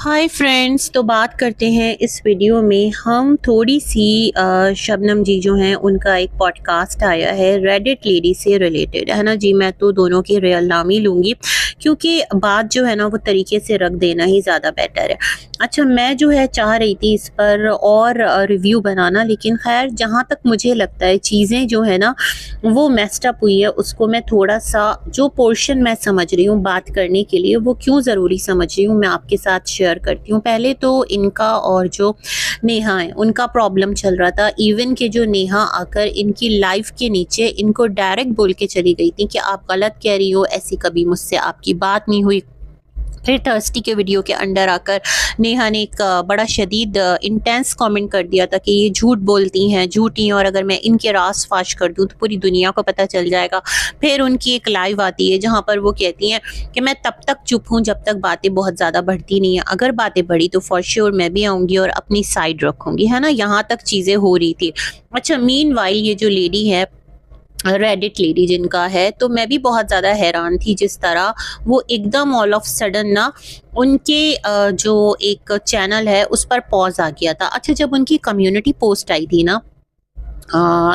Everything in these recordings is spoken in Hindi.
हाय फ्रेंड्स, तो बात करते हैं इस वीडियो में हम थोड़ी सी शबनम जी जो हैं उनका एक पॉडकास्ट आया है रेडिट लेडी से रिलेटेड, है ना जी। मैं तो दोनों की रियल नाम ही लूँगी क्योंकि बात जो है ना वो तरीके से रख देना ही ज़्यादा बेटर है। अच्छा, मैं जो है चाह रही थी इस पर और रिव्यू बनाना, लेकिन खैर जहाँ तक मुझे लगता है चीज़ें जो है ना वो मेस्ड अप हुई है, उसको मैं थोड़ा सा जो पोर्शन मैं समझ रही हूँ बात करने के लिए वो क्यों ज़रूरी समझ रही हूँ मैं आपके साथ शेयर करती हूँ। पहले तो इनका और जो नेहा है उनका प्रॉब्लम चल रहा था। इवन के जो नेहा आकर इनकी लाइफ के नीचे इनको डायरेक्ट बोल के चली गई थी कि आप गलत कह रही हो, ऐसी कभी मुझसे आपकी बात नहीं हुई। फिर थर्सडी के वीडियो के अंडर आकर नेहा ने एक बड़ा शदीद इंटेंस कमेंट कर दिया था कि ये झूठ बोलती हैं, झूठी हैं, और अगर मैं इनके राज फाश कर दूं तो पूरी दुनिया को पता चल जाएगा। फिर उनकी एक लाइव आती है जहां पर वो कहती हैं कि मैं तब तक चुप हूं जब तक बातें बहुत ज़्यादा बढ़ती नहीं है, अगर बातें बढ़ी तो फॉर श्योर मैं भी आऊँगी और अपनी साइड रखूँगी, है ना। यहाँ तक चीज़ें हो रही थी। अच्छा, मीन वाइल ये जो लेडी है रेडिट लेडी जिनका है, तो मैं भी बहुत ज़्यादा हैरान थी जिस तरह वो एकदम ऑल ऑफ सडन ना उनके जो एक चैनल है उस पर पॉज आ गया था। अच्छा, जब उनकी कम्युनिटी पोस्ट आई थी ना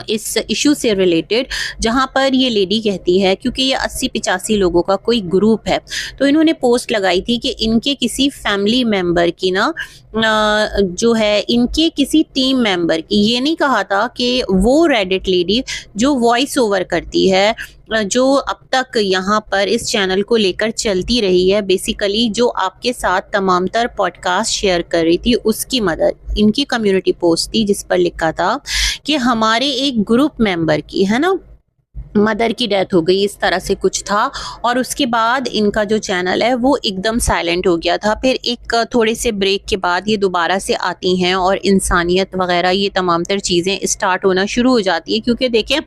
इस इशू से रिलेटेड, जहाँ पर ये लेडी कहती है, क्योंकि ये 80-85 लोगों का कोई ग्रुप है, तो इन्होंने पोस्ट लगाई थी कि इनके किसी फैमिली मेंबर की ना जो है इनके किसी टीम मेंबर की, ये नहीं कहा था कि वो रेडिट लेडी जो वॉइस ओवर करती है, जो अब तक यहाँ पर इस चैनल को लेकर चलती रही है, बेसिकली जो आपके साथ तमाम तर पॉडकास्ट शेयर कर रही थी, उसकी मदर इनकी कम्युनिटी पोस्ट थी जिस पर लिखा था कि हमारे एक ग्रुप मेंबर की, है ना, मदर की डेथ हो गई, इस तरह से कुछ था। और उसके बाद इनका जो चैनल है वो एकदम साइलेंट हो गया था। फिर एक थोड़े से ब्रेक के बाद ये दोबारा से आती हैं और इंसानियत वगैरह ये तमाम तर चीज़ें स्टार्ट होना शुरू हो जाती है, क्योंकि देखें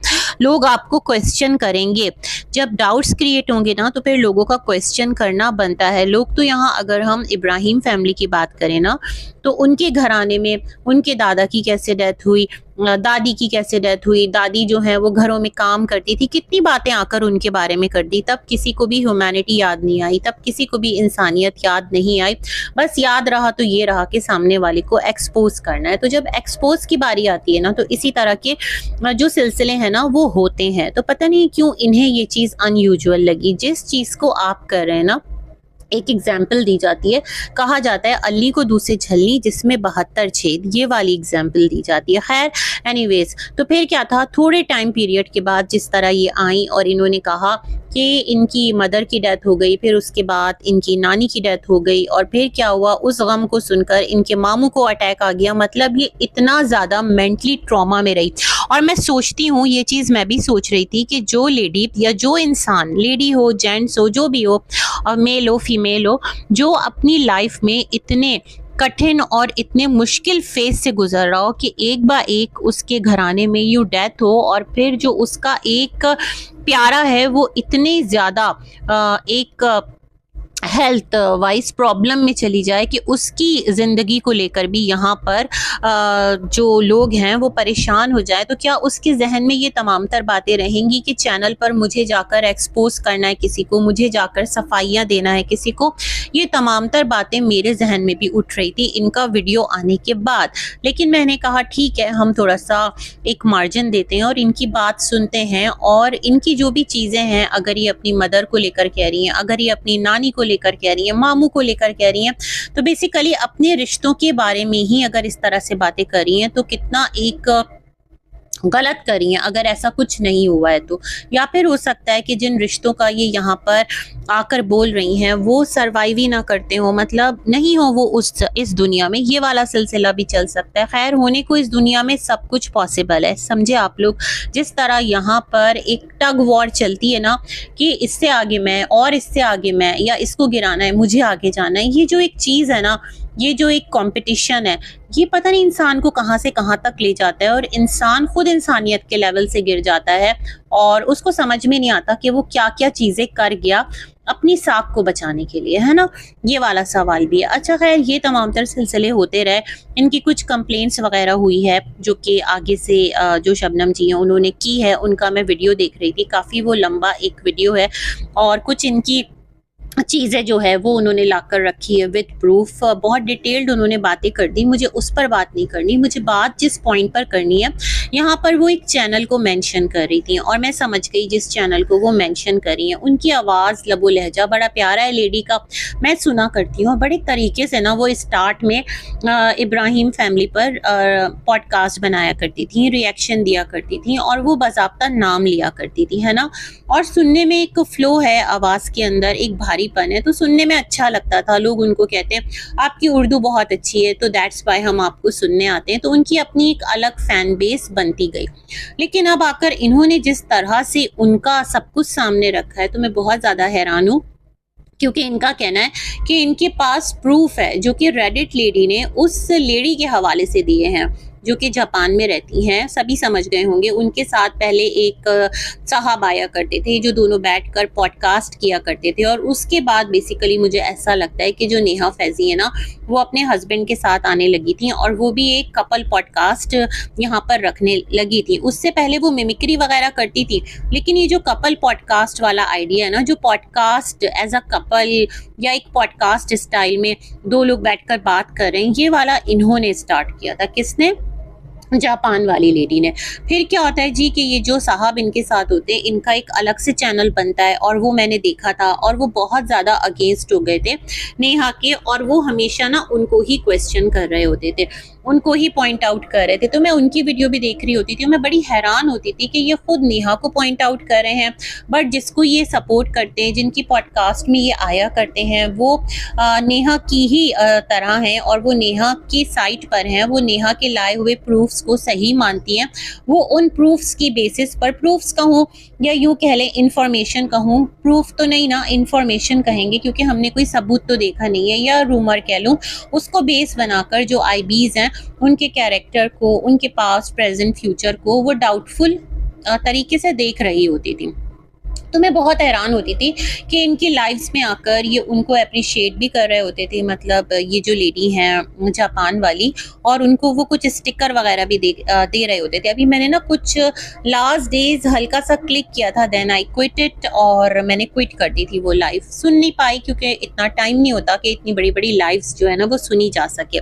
लोग आपको क्वेश्चन करेंगे, जब डाउट्स क्रिएट होंगे ना तो फिर लोगों का क्वेश्चन करना बनता है। लोग तो यहाँ अगर हम इब्राहिम फैमिली की बात करें ना तो उनके घराने में उनके दादा की कैसे डेथ हुई, दादी की कैसे डेथ हुई, दादी जो है वो घरों में काम करती थी, कितनी बातें आकर उनके बारे में कर दी, तब किसी को भी ह्यूमैनिटी याद नहीं आई, तब किसी को भी इंसानियत याद नहीं आई। बस याद रहा तो ये रहा कि सामने वाले को एक्सपोज करना है। तो जब एक्सपोज की बारी आती है ना तो इसी तरह के जो सिलसिले हैं ना वो होते हैं। तो पता नहीं क्यों इन्हें ये चीज़ अनयूजुअल लगी। जिस चीज़ को आप कर रहे हैं ना, एक एग्जाम्पल दी जाती है, कहा जाता है अली को दूसरे झल्ली जिसमें 72 छेद, ये वाली एग्जाम्पल दी जाती है। खैर एनीवेज, तो फिर क्या था, थोड़े टाइम पीरियड के बाद जिस तरह ये आई और इन्होंने कहा कि इनकी मदर की डेथ हो गई, फिर उसके बाद इनकी नानी की डेथ हो गई, और फिर क्या हुआ, उस गम को सुनकर इनके मामू को अटैक आ गया। मतलब ये इतना ज़्यादा मेंटली ट्रॉमा में रही। और मैं सोचती हूँ, ये चीज़ मैं भी सोच रही थी कि जो लेडी या जो इंसान, लेडी हो जेंट्स हो जो भी हो, मेल हो फीमेल हो, जो अपनी लाइफ में इतने कठिन और इतने मुश्किल फेज से गुजर रहा हो कि एक बा एक उसके घराने में यूँ डेथ हो, और फिर जो उसका एक प्यारा है वो इतने ज़्यादा एक हेल्थ वाइज प्रॉब्लम में चली जाए कि उसकी ज़िंदगी को लेकर भी यहाँ पर जो लोग हैं वो परेशान हो जाए, तो क्या उसके जहन में ये तमाम तर बातें रहेंगी कि चैनल पर मुझे जाकर एक्सपोज करना है किसी को, मुझे जाकर सफाइयाँ देना है किसी को। ये तमाम तर बातें मेरे जहन में भी उठ रही थी इनका वीडियो आने के बाद। लेकिन मैंने कहा ठीक है, हम थोड़ा सा एक मार्जिन देते हैं और इनकी बात सुनते हैं, और इनकी जो भी चीज़ें हैं, अगर ये अपनी मदर को लेकर कह रही हैं, अगर ये अपनी नानी को लेकर कह रही हैं, मामू को लेकर कह रही हैं, तो बेसिकली अपने रिश्तों के बारे में ही अगर इस तरह से बातें कर रही हैं तो कितना एक गलत कर रही हैं अगर ऐसा कुछ नहीं हुआ है तो। या फिर हो सकता है कि जिन रिश्तों का ये यहाँ पर आकर बोल रही हैं वो सरवाइव ही ना करते हो, मतलब नहीं हो वो इस दुनिया में, ये वाला सिलसिला भी चल सकता है। खैर, होने को इस दुनिया में सब कुछ पॉसिबल है, समझे आप लोग। जिस तरह यहाँ पर एक टग वॉर चलती है ना कि इससे आगे मैं और इससे आगे मैं, या इसको गिराना है मुझे आगे जाना है, ये जो एक चीज़ है ना, ये जो एक कंपटीशन है, ये पता नहीं इंसान को कहाँ से कहाँ तक ले जाता है, और इंसान खुद इंसानियत के लेवल से गिर जाता है और उसको समझ में नहीं आता कि वो क्या क्या चीज़ें कर गया अपनी साख को बचाने के लिए, है ना। ये वाला सवाल भी है। अच्छा खैर, ये तमाम तर सिलसिले होते रहे। इनकी कुछ कंप्लेंट्स वगैरह हुई है जो कि आगे से जो शबनम जी हैं उन्होंने की है, उनका मैं वीडियो देख रही थी, काफ़ी वो लंबा एक वीडियो है, और कुछ इनकी चीज़ें जो है वो उन्होंने ला कर रखी है विद प्रूफ। बहुत डिटेल्ड उन्होंने बातें कर दी, मुझे उस पर बात नहीं करनी, मुझे बात जिस पॉइंट पर करनी है, यहाँ पर वो एक चैनल को मेंशन कर रही थी और मैं समझ गई जिस चैनल को वो मेंशन कर रही हैं। उनकी आवाज़, लबो लहजा बड़ा प्यारा है लेडी का, मैं सुना करती हूँ। बड़े तरीके से ना वो स्टार्ट में इब्राहिम फैमिली पर पॉडकास्ट बनाया करती थी, रिएक्शन दिया करती थी और वो बाज़ाब्ता नाम लिया करती थी, है ना। और सुनने में एक फ्लो है आवाज़ के अंदर, एक भारीपन है, तो सुनने में अच्छा लगता था। लोग उनको कहते हैं आपकी उर्दू बहुत अच्छी है तो दैट्स वाई हम आपको सुनने आते हैं, तो उनकी अपनी एक अलग फैन बेस बनती गई। लेकिन अब आकर इन्होंने जिस तरह से उनका सब कुछ सामने रखा है तो मैं बहुत ज़्यादा हैरान हूँ, क्योंकि इनका कहना है कि इनके पास प्रूफ है जो कि रेडिट लेडी ने उस लेडी के हवाले से दिए हैं जो कि जापान में रहती हैं। सभी समझ गए होंगे, उनके साथ पहले एक साहब आया करते थे जो दोनों बैठकर पॉडकास्ट किया करते थे, और उसके बाद बेसिकली मुझे ऐसा लगता है कि जो नेहा फैजी है ना, वो अपने हस्बैंड के साथ आने लगी थी और वो भी एक कपल पॉडकास्ट यहाँ पर रखने लगी थी। उससे पहले वो मिमिक्री वगैरह करती थी, लेकिन ये जो कपल पॉडकास्ट वाला आइडिया है ना, जो पॉडकास्ट एज अ कपल या एक पॉडकास्ट स्टाइल में दो लोग बैठकर बात कर रहे हैं, ये वाला इन्होंने स्टार्ट किया था। किसने? जापान वाली लेडी ने। फिर क्या होता है जी कि ये जो साहब इनके साथ होते हैं, इनका एक अलग से चैनल बनता है और वो मैंने देखा था और वो बहुत ज़्यादा अगेंस्ट हो गए थे नेहा के, और वो हमेशा ना उनको ही क्वेश्चन कर रहे होते थे, उनको ही पॉइंट आउट कर रहे थे। तो मैं उनकी वीडियो भी देख रही होती थी, मैं बड़ी हैरान होती थी कि ये खुद नेहा को पॉइंट आउट कर रहे हैं, बट जिसको ये सपोर्ट करते हैं, जिनकी पॉडकास्ट में ये आया करते हैं, वो नेहा की ही तरह हैं और वो नेहा की साइट पर हैं, वो नेहा के लाए हुए प्रूफ्स को सही मानती हैं। वो उन प्रूफ्स की बेसिस पर, प्रूफ्स कहूँ या यूँ कह लें इंफॉर्मेशन कहूँ, प्रूफ तो नहीं ना, इंफॉर्मेशन कहेंगे क्योंकि हमने कोई सबूत तो देखा नहीं है, या रूमर कह लूँ, उसको बेस बनाकर जो आईबीज हैं उनके कैरेक्टर को, उनके पास्ट प्रेजेंट फ्यूचर को वो डाउटफुल तरीके से देख रही होती थी। तो मैं बहुत हैरान होती थी कि इनकी लाइफ्स में आकर ये उनको अप्रिशिएट भी कर रहे होते थे, मतलब ये जो लेडी हैं जापान वाली, और उनको वो कुछ स्टिकर वगैरह भी दे रहे होते थे। अभी मैंने ना कुछ लास्ट डेज हल्का सा क्लिक किया था, देन आई क्विट इट, और मैंने क्विट कर दी थी वो लाइव। सुन नहीं पाई क्योंकि इतना टाइम नहीं होता कि इतनी बड़ी बड़ी लाइव्स जो है ना वो सुनी जा सके।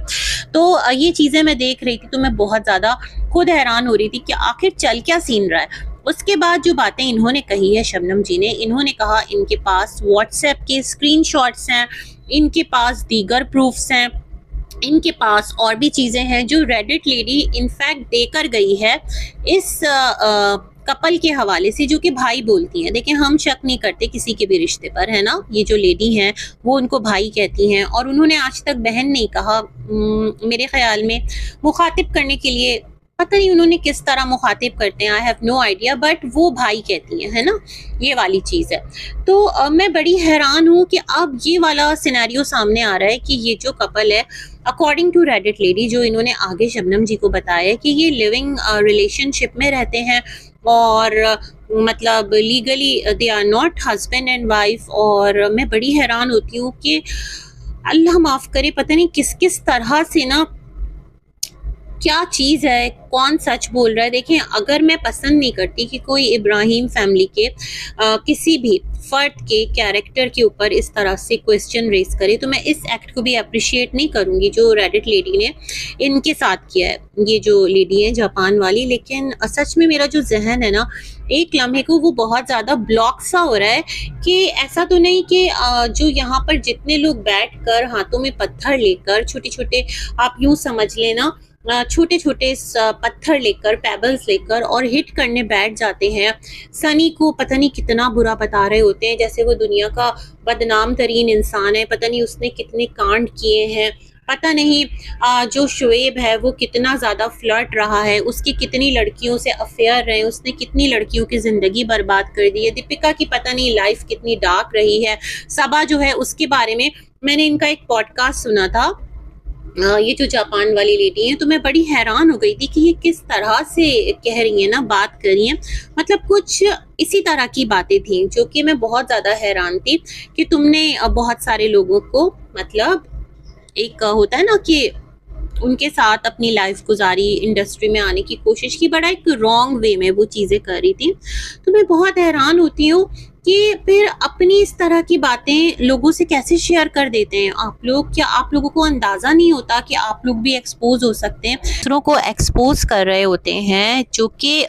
तो ये चीज़ें मैं देख रही थी तो मैं बहुत ज़्यादा खुद हैरान हो रही थी कि आखिर चल क्या सीन रहा है। उसके बाद जो बातें इन्होंने कही है शबनम जी ने, इन्होंने कहा इनके पास व्हाट्सएप के स्क्रीनशॉट्स हैं, इनके पास दीगर प्रूफ्स हैं, इनके पास और भी चीज़ें हैं जो रेडिट लेडी इनफैक्ट देकर गई है इस कपल के हवाले से, जो कि भाई बोलती हैं। देखिए, हम शक नहीं करते किसी के भी रिश्ते पर, है ना। ये जो लेडी हैं वो उनको भाई कहती हैं और उन्होंने आज तक बहन नहीं कहा। मेरे ख्याल में मुखातिब करने के लिए पता नहीं उन्होंने किस तरह मुखातिब करते हैं, I have no idea, but वो भाई कहती हैं, है ना, ये वाली चीज़ है। तो मैं बड़ी हैरान हूँ कि अब ये वाला सिनेरियो सामने आ रहा है कि ये जो कपल है, अकॉर्डिंग टू रेडिट लेडी, जो इन्होंने आगे शबनम जी को बताया कि ये लिविंग रिलेशनशिप में रहते हैं और मतलब legally they are not husband and wife. और मैं बड़ी हैरान होती हूँ कि अल्लाह माफ़ करे, पता नहीं किस किस तरह से ना, क्या चीज़ है, कौन सच बोल रहा है। देखें, अगर मैं पसंद नहीं करती कि कोई इब्राहिम फैमिली के किसी भी फ़र्द के कैरेक्टर के ऊपर इस तरह से क्वेश्चन रेस करे, तो मैं इस एक्ट को भी अप्रिशिएट नहीं करूँगी जो रेडिट लेडी ने इनके साथ किया है, ये जो लेडी है जापान वाली। लेकिन सच में मेरा जो जहन है ना, एक लम्हे को वो बहुत ज़्यादा ब्लॉक सा हो रहा है कि ऐसा तो नहीं कि जो यहाँ पर जितने लोग बैठकर हाथों में पत्थर लेकर, छोटे छोटे आप यूँ समझ लेना, छोटे छोटे पत्थर लेकर, पेबल्स लेकर और हिट करने बैठ जाते हैं। सनी को पता नहीं कितना बुरा बता रहे होते हैं, जैसे वो दुनिया का बदनाम तरीन इंसान है, पता नहीं उसने कितने कांड किए हैं, पता नहीं जो शुएब है वो कितना ज़्यादा फ्लर्ट रहा है, उसकी कितनी लड़कियों से अफेयर रहे, उसने कितनी लड़कियों की ज़िंदगी बर्बाद कर दी है, दीपिका की पता नहीं लाइफ कितनी डार्क रही है, सबा जो है उसके बारे में मैंने इनका एक पॉडकास्ट सुना था, ये जो जापान वाली लेडी हैं। तो मैं बड़ी हैरान हो गई थी कि ये किस तरह से कह रही हैं ना, बात कर रही हैं, मतलब कुछ इसी तरह की बातें थी जो कि मैं बहुत ज़्यादा हैरान थी कि तुमने बहुत सारे लोगों को, मतलब एक होता है ना कि उनके साथ अपनी लाइफ गुजारी, इंडस्ट्री में आने की कोशिश की, बड़ा एक रॉन्ग वे में वो चीज़ें कर रही थी। तो मैं बहुत हैरान होती हूँ कि फिर अपनी इस तरह की बातें लोगों से कैसे शेयर कर देते हैं आप लोग? क्या आप लोगों को अंदाज़ा नहीं होता कि आप लोग भी एक्सपोज हो सकते हैं? दूसरों को एक्सपोज कर रहे होते हैं, जो कि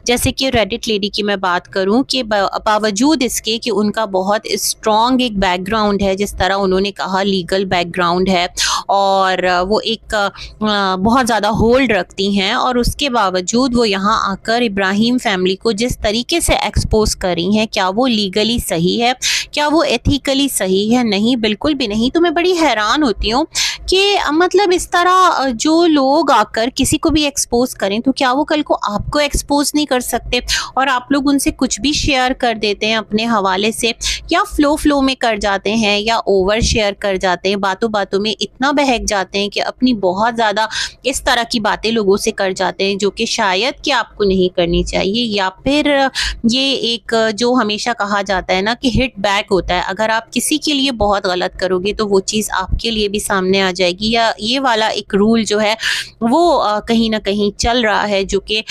जैसे कि रेडिट लेडी की मैं बात करूं कि बावजूद इसके कि उनका बहुत स्ट्रॉन्ग एक बैकग्राउंड है, जिस तरह उन्होंने कहा लीगल बैकग्राउंड है, और वो एक बहुत ज़्यादा होल्ड रखती हैं, और उसके बावजूद वो यहाँ आकर इब्राहिम फैमिली को जिस तरीके से एक्सपोज कर रही हैं, क्या वो लीगली सही है, क्या वो एथिकली सही है? नहीं, बिल्कुल भी नहीं। तो मैं बड़ी हैरान होती हूँ कि मतलब इस तरह जो लोग आकर किसी को भी एक्सपोज करें, तो क्या वो कल को आपको एक्सपोज नहीं कर सकते? और आप लोग उनसे कुछ भी शेयर कर देते हैं अपने हवाले से, या फ्लो में कर जाते हैं, या ओवर शेयर कर जाते हैं, बातों बातों में इतना बहक जाते हैं कि अपनी बहुत ज़्यादा इस तरह की बातें लोगों से कर जाते हैं, जो कि शायद कि आपको नहीं करनी चाहिए। या फिर ये एक जो हमेशा कहा जाता है ना कि हिट बैक होता है, अगर आप किसी के लिए बहुत गलत करोगे तो वो चीज़ आपके लिए भी सामने आ जाएगी। या ये वाला एक रूल जो है वो कहीं ना कहीं चल रहा है, जो कि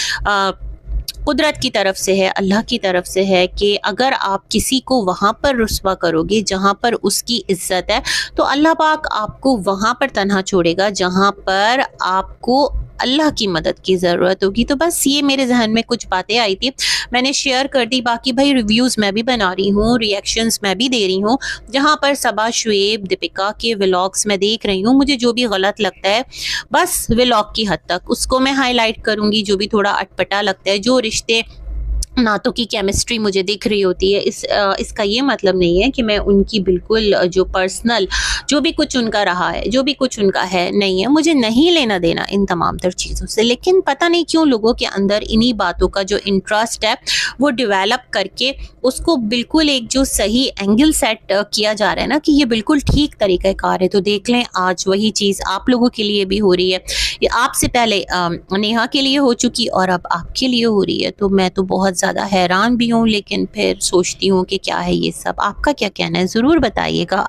कुदरत की तरफ से है, अल्लाह की तरफ से है, कि अगर आप किसी को वहाँ पर रुस्वा करोगे जहाँ पर उसकी इज्जत है, तो अल्लाह पाक आपको वहाँ पर तन्हा छोड़ेगा जहाँ पर आपको अल्लाह की मदद की ज़रूरत होगी। तो बस ये मेरे जहन में कुछ बातें आई थी, मैंने शेयर कर दी। बाकी भाई रिव्यूज़ मैं भी बना रही हूँ, रिएक्शंस मैं भी दे रही हूँ, जहाँ पर सबा, शुएब, दीपिका के व्लॉग्स मैं देख रही हूँ। मुझे जो भी गलत लगता है बस व्लॉग की हद तक उसको मैं हाईलाइट करूँगी, जो भी थोड़ा अटपटा लगता है, जो रिश्ते नातों की केमिस्ट्री मुझे दिख रही होती है, इसका ये मतलब नहीं है कि मैं उनकी बिल्कुल जो पर्सनल जो भी कुछ उनका रहा है, जो भी कुछ उनका है, नहीं है, मुझे नहीं लेना देना इन तमाम तर चीज़ों से। लेकिन पता नहीं क्यों लोगों के अंदर इन्हीं बातों का जो इंटरेस्ट है वो डेवलप करके उसको बिल्कुल एक जो सही एंगल सेट किया जा रहा है ना कि ये बिल्कुल ठीक तरीक़ाकार है। तो देख लें आज वही चीज़ आप लोगों के लिए भी हो रही है, ये आपसे पहले नेहा के लिए हो चुकी और अब आपके लिए हो रही है। तो मैं तो बहुत ज़्यादा हैरान भी हूँ, लेकिन फिर सोचती हूँ कि क्या है ये सब। आपका क्या कहना है, ज़रूर बताइएगा।